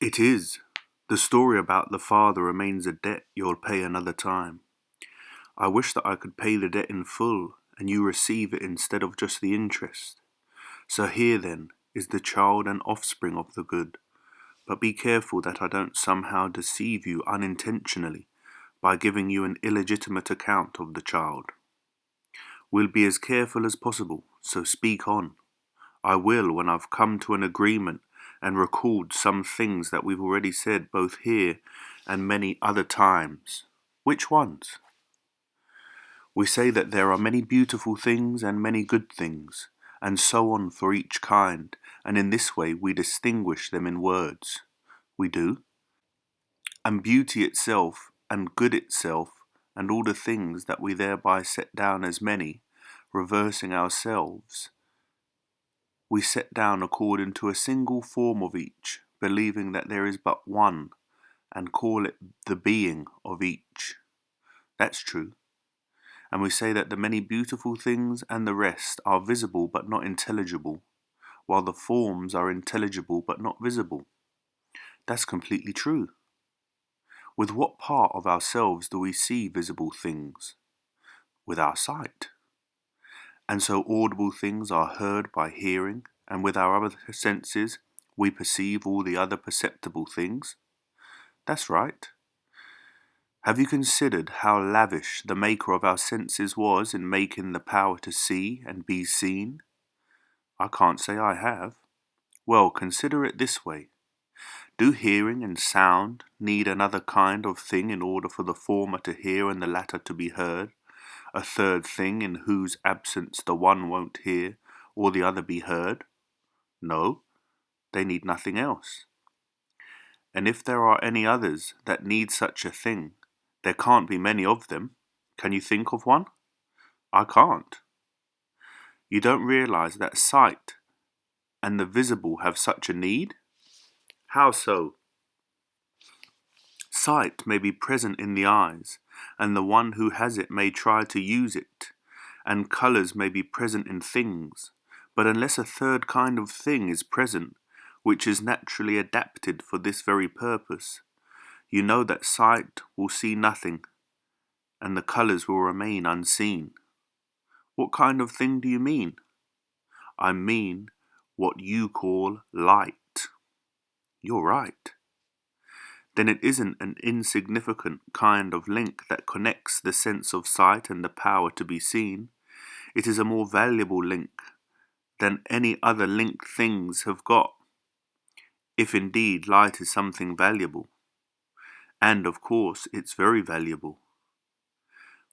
It is. The story about the father remains a debt you'll pay another time. I wish that I could pay the debt in full, and you receive it instead of just the interest. So here, then, is the child and offspring of the good. But be careful that I don't somehow deceive you unintentionally by giving you an illegitimate account of the child. We'll be as careful as possible, so speak on. I will when I've come to an agreement and recalled some things that we've already said both here and many other times. Which ones? We say that there are many beautiful things and many good things, and so on for each kind, and in this way we distinguish them in words. We do. And beauty itself, and good itself, and all the things that we thereby set down as many, reversing ourselves, we set down according to a single form of each, believing that there is but one, and call it the being of each. That's true. And we say that the many beautiful things and the rest are visible but not intelligible, while the forms are intelligible but not visible. That's completely true. With what part of ourselves do we see visible things? With our sight. And so audible things are heard by hearing, and with our other senses we perceive all the other perceptible things. That's right. Have you considered how lavish the maker of our senses was in making the power to see and be seen? I can't say I have. Well, consider it this way. Do hearing and sound need another kind of thing in order for the former to hear and the latter to be heard? A third thing in whose absence the one won't hear or the other be heard? No, they need nothing else. And if there are any others that need such a thing, there can't be many of them. Can you think of one? I can't. You don't realize that sight and the visible have such a need? How so? Sight may be present in the eyes, and the one who has it may try to use it, and colours may be present in things, but unless a third kind of thing is present, which is naturally adapted for this very purpose, you know that sight will see nothing, and the colours will remain unseen. What kind of thing do you mean? I mean what you call light. You're right. Then it isn't an insignificant kind of link that connects the sense of sight and the power to be seen. It is a more valuable link than any other link things have got, if indeed light is something valuable. And of course it's very valuable.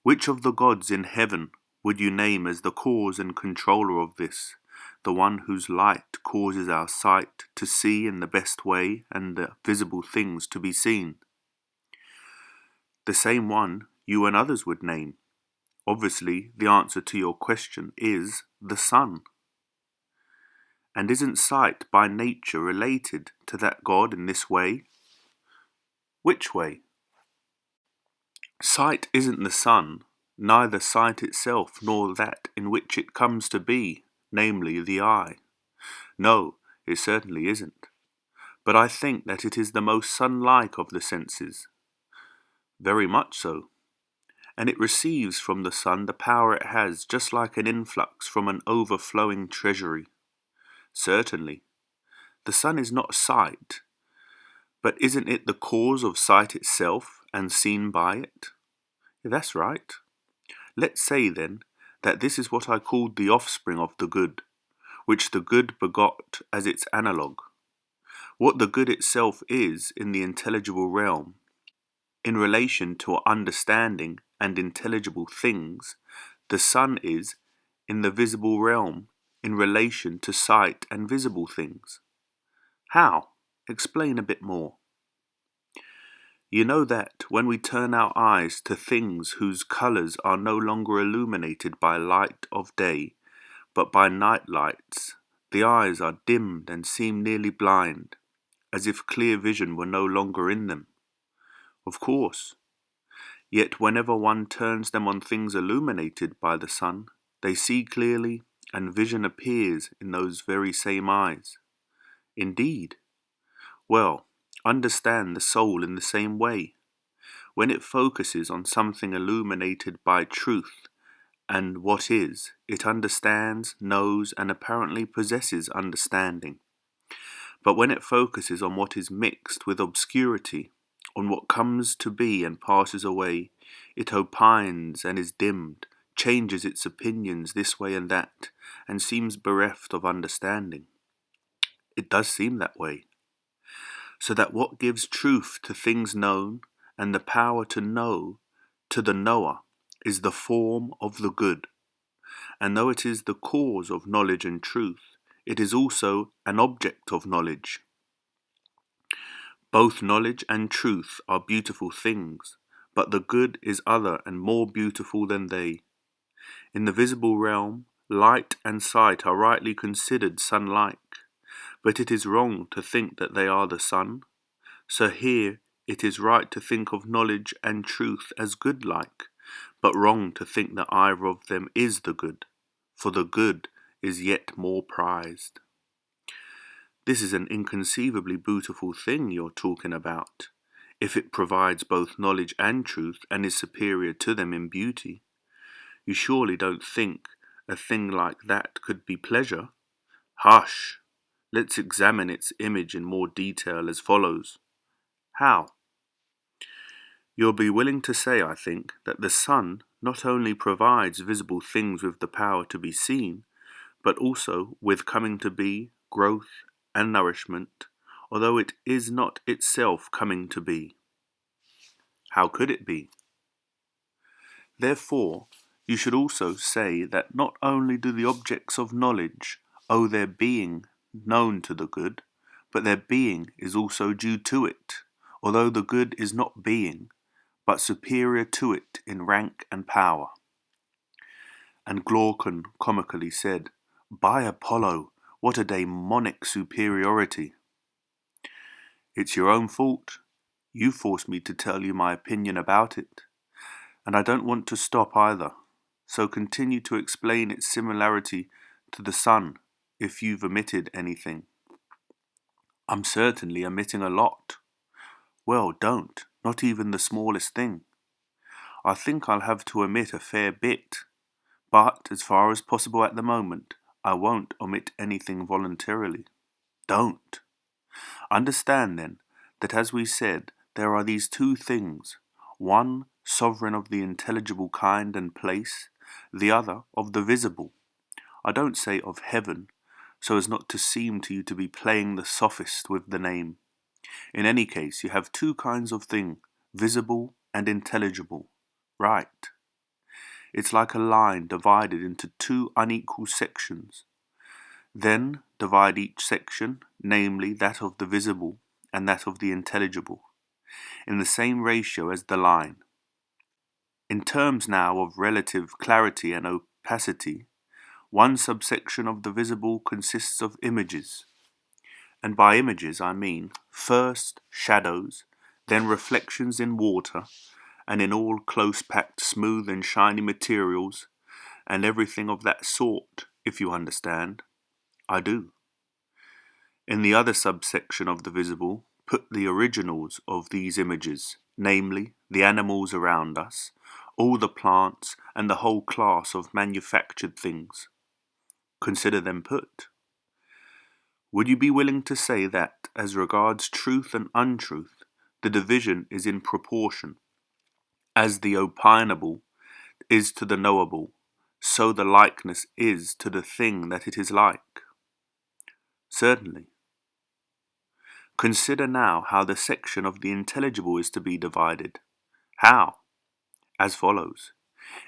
Which of the gods in heaven would you name as the cause and controller of this, the one whose light causes our sight to see in the best way and the visible things to be seen? The same one you and others would name. Obviously, the answer to your question is the sun. And isn't sight by nature related to that God in this way? Which way? Sight isn't the sun, neither sight itself nor that in which it comes to be, namely the eye. No, it certainly isn't. But I think that it is the most sun-like of the senses. Very much so. And it receives from the sun the power it has, just like an influx from an overflowing treasury. Certainly. The sun is not sight, but isn't it the cause of sight itself and seen by it? That's right. Let's say, then, that this is what I called the offspring of the good, which the good begot as its analogue. What the good itself is in the intelligible realm, in relation to understanding and intelligible things, the sun is, in the visible realm, in relation to sight and visible things. How? Explain a bit more. You know that when we turn our eyes to things whose colours are no longer illuminated by light of day, but by night lights, the eyes are dimmed and seem nearly blind, as if clear vision were no longer in them. Of course. Yet whenever one turns them on things illuminated by the sun, they see clearly, and vision appears in those very same eyes. Indeed. Well, understand the soul in the same way. When it focuses on something illuminated by truth and what is, it understands, knows, and apparently possesses understanding. But when it focuses on what is mixed with obscurity, on what comes to be and passes away, it opines and is dimmed, changes its opinions this way and that, and seems bereft of understanding. It does seem that way. So that what gives truth to things known and the power to know to the knower is the form of the good. And though it is the cause of knowledge and truth, it is also an object of knowledge. Both knowledge and truth are beautiful things, but the good is other and more beautiful than they. In the visible realm, light and sight are rightly considered sun-like, but it is wrong to think that they are the sun. So here it is right to think of knowledge and truth as good-like, but wrong to think that either of them is the good, for the good is yet more prized. This is an inconceivably beautiful thing you're talking about, if it provides both knowledge and truth and is superior to them in beauty. You surely don't think a thing like that could be pleasure? Hush! Let's examine its image in more detail as follows. How? You'll be willing to say, I think, that the sun not only provides visible things with the power to be seen, but also with coming to be, growth, and nourishment, although it is not itself coming to be. How could it be? Therefore, you should also say that not only do the objects of knowledge owe their being known to the good, but their being is also due to it, although the good is not being, but superior to it in rank and power. And Glaucon comically said, "By Apollo, what a daemonic superiority!" It's your own fault. You forced me to tell you my opinion about it, and I don't want to stop either. So continue to explain its similarity to the sun, if you've omitted anything. I'm certainly omitting a lot. Well, don't, not even the smallest thing. I think I'll have to omit a fair bit, but as far as possible at the moment, I won't omit anything voluntarily. Don't. Understand then that as we said, there are these two things, one sovereign of the intelligible kind and place, the other of the visible. I don't say of heaven, so as not to seem to you to be playing the sophist with the name. In any case, you have two kinds of thing, visible and intelligible. Right. It's like a line divided into two unequal sections. Then divide each section, namely that of the visible and that of the intelligible, in the same ratio as the line. In terms now of relative clarity and opacity, one subsection of the visible consists of images, and by images I mean first shadows, then reflections in water, and in all close-packed, smooth and shiny materials, and everything of that sort, if you understand. I do. In the other subsection of the visible, put the originals of these images, namely, the animals around us, all the plants, and the whole class of manufactured things. Consider them put. Would you be willing to say that, as regards truth and untruth, the division is in proportion, as the opinable is to the knowable, so the likeness is to the thing that it is like? Certainly. Consider now how the section of the intelligible is to be divided. How? As follows.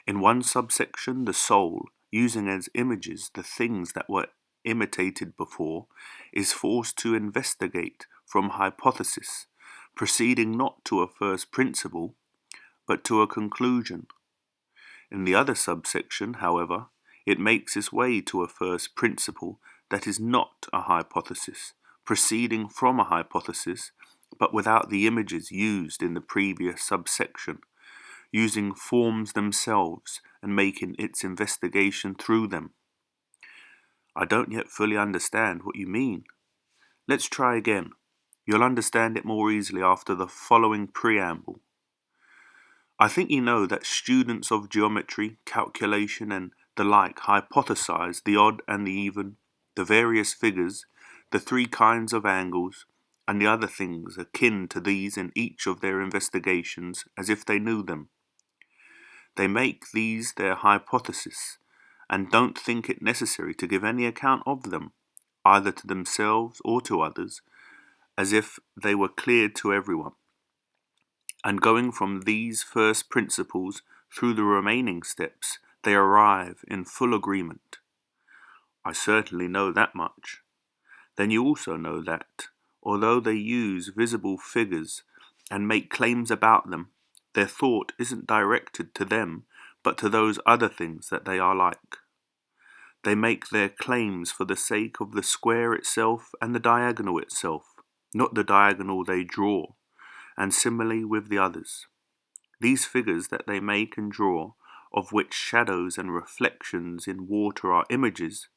In one subsection, the soul, using as images the things that were imitated before, is forced to investigate from hypothesis, proceeding not to a first principle, but to a conclusion. In the other subsection, however, it makes its way to a first principle that is not a hypothesis, proceeding from a hypothesis, but without the images used in the previous subsection, using forms themselves and making its investigation through them. I don't yet fully understand what you mean. Let's try again. You'll understand it more easily after the following preamble. I think you know that students of geometry, calculation, and the like hypothesize the odd and the even, the various figures, the three kinds of angles, and the other things akin to these in each of their investigations as if they knew them. They make these their hypothesis, and don't think it necessary to give any account of them, either to themselves or to others, as if they were clear to everyone. And going from these first principles through the remaining steps, they arrive in full agreement. I certainly know that much. Then you also know that, although they use visible figures and make claims about them, their thought isn't directed to them, but to those other things that they are like. They make their claims for the sake of the square itself and the diagonal itself, not the diagonal they draw, and similarly with the others. These figures that they make and draw, of which shadows and reflections in water are images,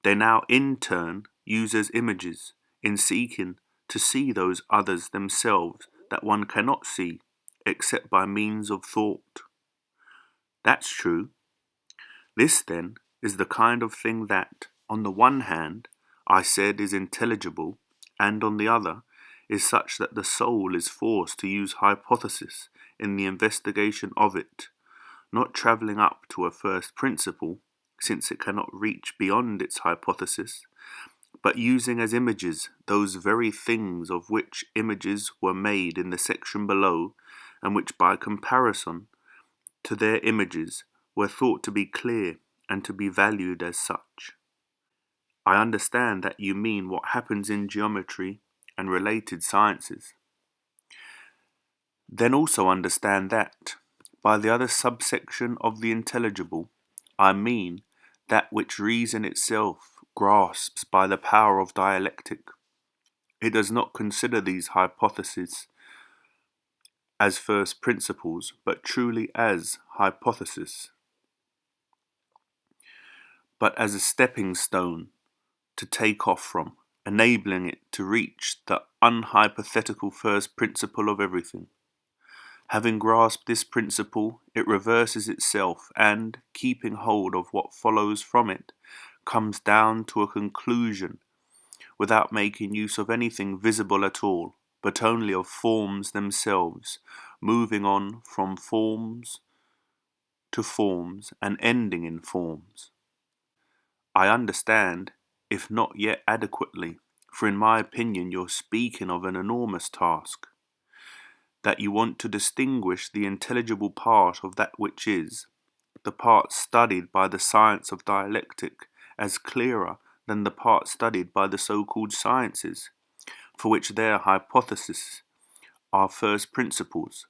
they now in turn use as images in seeking to see those others themselves that one cannot see except by means of thought. That's true. This, then, is the kind of thing that, on the one hand, I said is intelligible, and on the other, is such that the soul is forced to use hypothesis in the investigation of it, not travelling up to a first principle, since it cannot reach beyond its hypothesis, but using as images those very things of which images were made in the section below, and which by comparison to their images were thought to be clear and to be valued as such. I understand that you mean what happens in geometry and related sciences. Then also understand that, by the other subsection of the intelligible, I mean that which reason itself grasps by the power of dialectic. It does not consider these hypotheses as first principles, but truly as hypothesis, but as a stepping stone to take off from, enabling it to reach the unhypothetical first principle of everything. Having grasped this principle, it reverses itself and, keeping hold of what follows from it, comes down to a conclusion without making use of anything visible at all, but only of forms themselves, moving on from forms to forms and ending in forms. I understand, if not yet adequately, for in my opinion you're speaking of an enormous task, that you want to distinguish the intelligible part of that which is, the part studied by the science of dialectic, as clearer than the part studied by the so-called sciences, for which their hypotheses are first principles.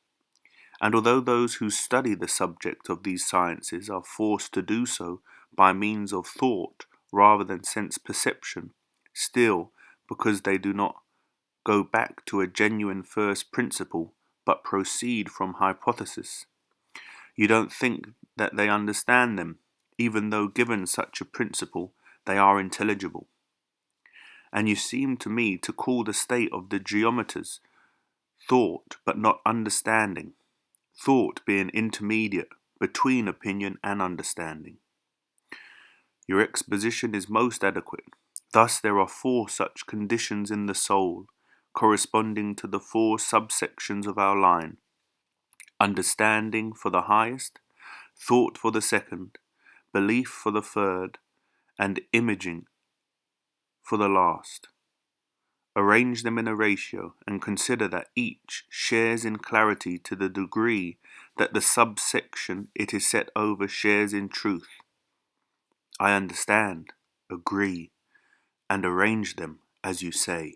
And although those who study the subject of these sciences are forced to do so by means of thought rather than sense perception, still, because they do not go back to a genuine first principle, but proceed from hypothesis, you don't think that they understand them, even though given such a principle they are intelligible. And you seem to me to call the state of the geometers thought but not understanding, thought being intermediate between opinion and understanding. Your exposition is most adequate. Thus there are four such conditions in the soul, corresponding to the four subsections of our line: understanding for the highest, thought for the second, belief for the third, and imaging for the last. Arrange them in a ratio and consider that each shares in clarity to the degree that the subsection it is set over shares in truth. I understand, agree, and arrange them as you say.